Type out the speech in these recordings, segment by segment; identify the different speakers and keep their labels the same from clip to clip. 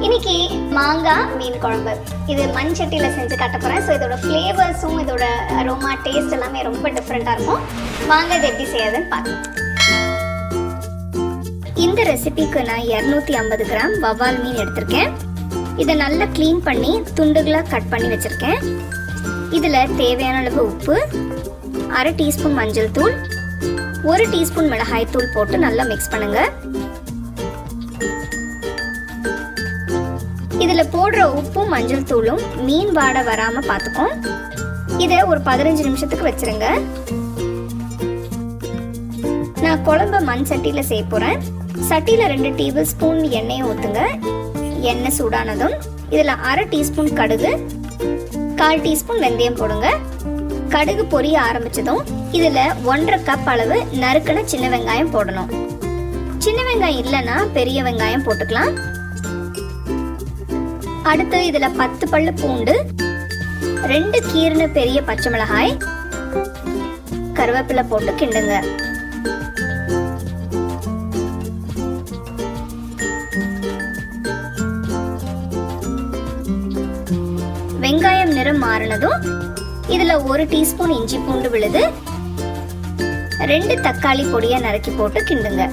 Speaker 1: இன்னைக்கு மாங்காய் மீன் குழம்பு இது மண் சட்டியில் செஞ்சு காட்ட போகிறேன். ஸோ இதோட ஃப்ளேவர்ஸும் இதோட அரோமா டேஸ்ட் எல்லாமே ரொம்ப டிஃப்ரெண்ட்டாக இருக்கும். வாங்க இது எப்படி செய்யறதுன்னு பார்க்கலாம். இந்த ரெசிபிக்கு நான் 250 கிராம் வவ்வால் மீன் எடுத்திருக்கேன். இதை நல்லா க்ளீன் பண்ணி துண்டுகளாக கட் பண்ணி வச்சுருக்கேன். இதில் தேவையான அளவு உப்பு, 1/2 டீஸ்பூன் மஞ்சள் தூள், 1 டீஸ்பூன் மிளகாய் தூள் போட்டு நல்லா மிக்ஸ் பண்ணுங்க. இதுல போடுற உப்பும் மஞ்சள் தூளும் மீன் வாடை வராம பாத்துக்கும். இதை ஒரு 15 நிமிஷத்துக்கு வச்சிருங்க. நான் குழம்பு மண் சட்டியில செய்ய போறேன். சட்டியில 2 டேபிள் ஸ்பூன் எண்ணெயை ஊத்துங்க. எண்ணெய் சூடானதும் இதுல 1/2 டீஸ்பூன் கடுகு, 1/4 டீஸ்பூன் வெந்தயம் போடுங்க. கடுகு பொரிய ஆரம்பிச்சதும் இதுல 1/2 கப் அளவு நறுக்கின சின்ன வெங்காயம் போடணும். சின்ன வெங்காயம் இல்லைன்னா பெரிய வெங்காயம் போட்டுக்கலாம். அடுத்து இதுல 10 பல்லு பூண்டு, 2 கீறின பெரிய பச்சை மிளகாய், கருவேப்பிலை போட்டு கிண்டுங்க. வெங்காயம் நிறம் மாறினதும் இதுல 1 டீஸ்பூன் இஞ்சி பூண்டு விழுது, 2 தக்காளி பொடியை நறுக்கி போட்டு கிண்டுங்க.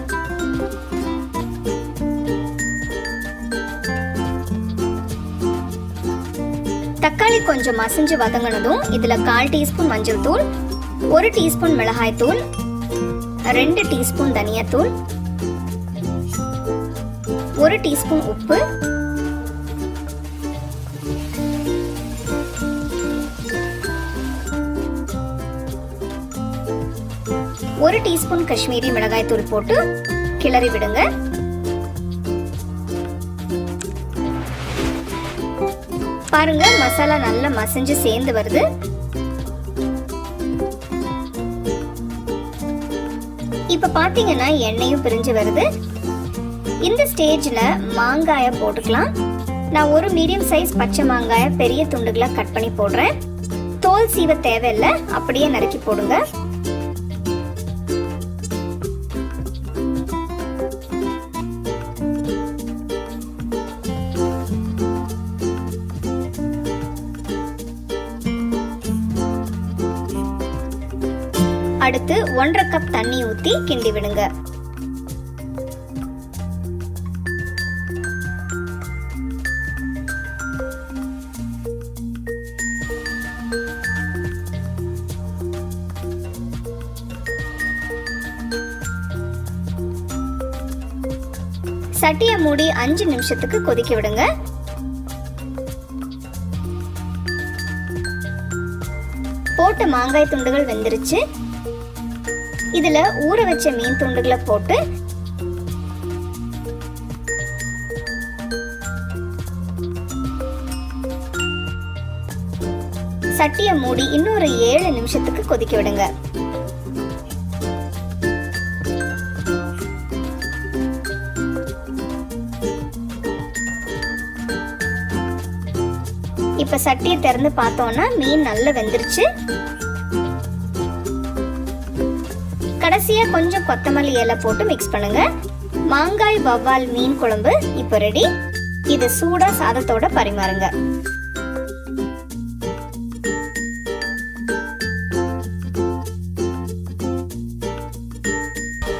Speaker 1: தக்காளி கொஞ்சம் மசிஞ்சு வதங்கினதும் இதுல 1/4 டீஸ்பூன் மஞ்சள் தூள், 1 டீஸ்பூன் மிளகாய் தூள், 2 டீஸ்பூன் தனியாத்தூள், 1 டீஸ்பூன் உப்பு, 1 டீஸ்பூன் காஷ்மீரி மிளகாய் தூள் போட்டு கிளறி விடுங்க. பாருங்க, மசாலா நல்லா மசிஞ்சு சேர்ந்து வருது. இப்ப பாத்தீங்கன்னா எண்ணெயும் பிரிஞ்சு வருது. இந்த ஸ்டேஜ்ல மாங்காய போட்டுக்கலாம். நான் ஒரு மீடியம் சைஸ் பச்சை மாங்காய பெரிய துண்டுகளா கட் பண்ணி போடுறேன். தோல் சீவ தேவையில்லை, அப்படியே நறுக்கி போடுங்க. அடுத்து 1/2 கப் தண்ணி ஊத்தி கிண்டி விடுங்க. சட்டியை மூடி 5 நிமிஷத்துக்கு கொதிக்க விடுங்க. போட்ட மாங்காய் துண்டுகள் வெந்துருச்சு. இதுல ஊற வச்ச மீன் துண்டுகளை போட்டு சட்டியை மூடி இன்னொரு 7 நிமிஷத்துக்கு கொதிக்க விடுங்க. இப்ப சட்டியை திறந்து பார்த்தோம்னா மீன் நல்லா வெந்துருச்சு. கடைசியா கொஞ்சம் கொத்தமல்லி இலை போட்டு மிக்ஸ் பண்ணுங்க. மாங்காய் வவ்வால் மீன் குழம்பு இப்போ ரெடி. இது சூடா சாதத்தோட பரிமாறுங்க.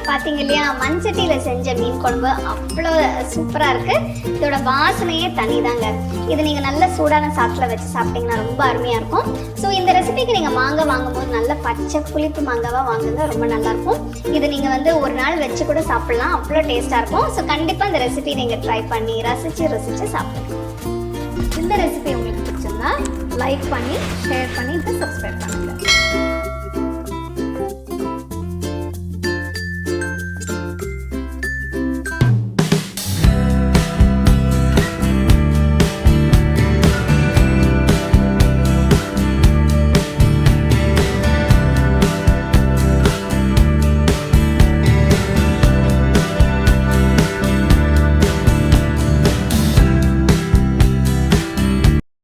Speaker 1: பாத்தீங்க இல்லையா, மண் சட்டியில செஞ்ச மீன் குழம்பு அவ்வளோ சூப்பரா இருக்கு. இதோட வாசனையே தனிதாங்க. இது நீங்க நல்ல சூடான சாத்துல வச்சு சாப்பிட்டீங்கன்னா ரொம்ப அருமையா இருக்கும். ஸோ இந்த ரெசிபிக்கு நீங்க மாங்காய் வாங்கும்போது நல்ல பச்சை புளிப்பு மாங்காவா வாங்குங்க, ரொம்ப நல்லா இருக்கும். இது நீங்க ஒரு நாள் வச்சு கூட சாப்பிடலாம், அவ்வளோ டேஸ்டா இருக்கும். ஸோ கண்டிப்பா இந்த ரெசிபி நீங்க ட்ரை பண்ணி ரசிச்சு சாப்பிடுங்க. இந்த ரெசிபி உங்களுக்கு பிடிச்சிருந்தா லைக் பண்ணி ஷேர் பண்ணி சப்ஸ்கிரைப் பண்ணுங்க.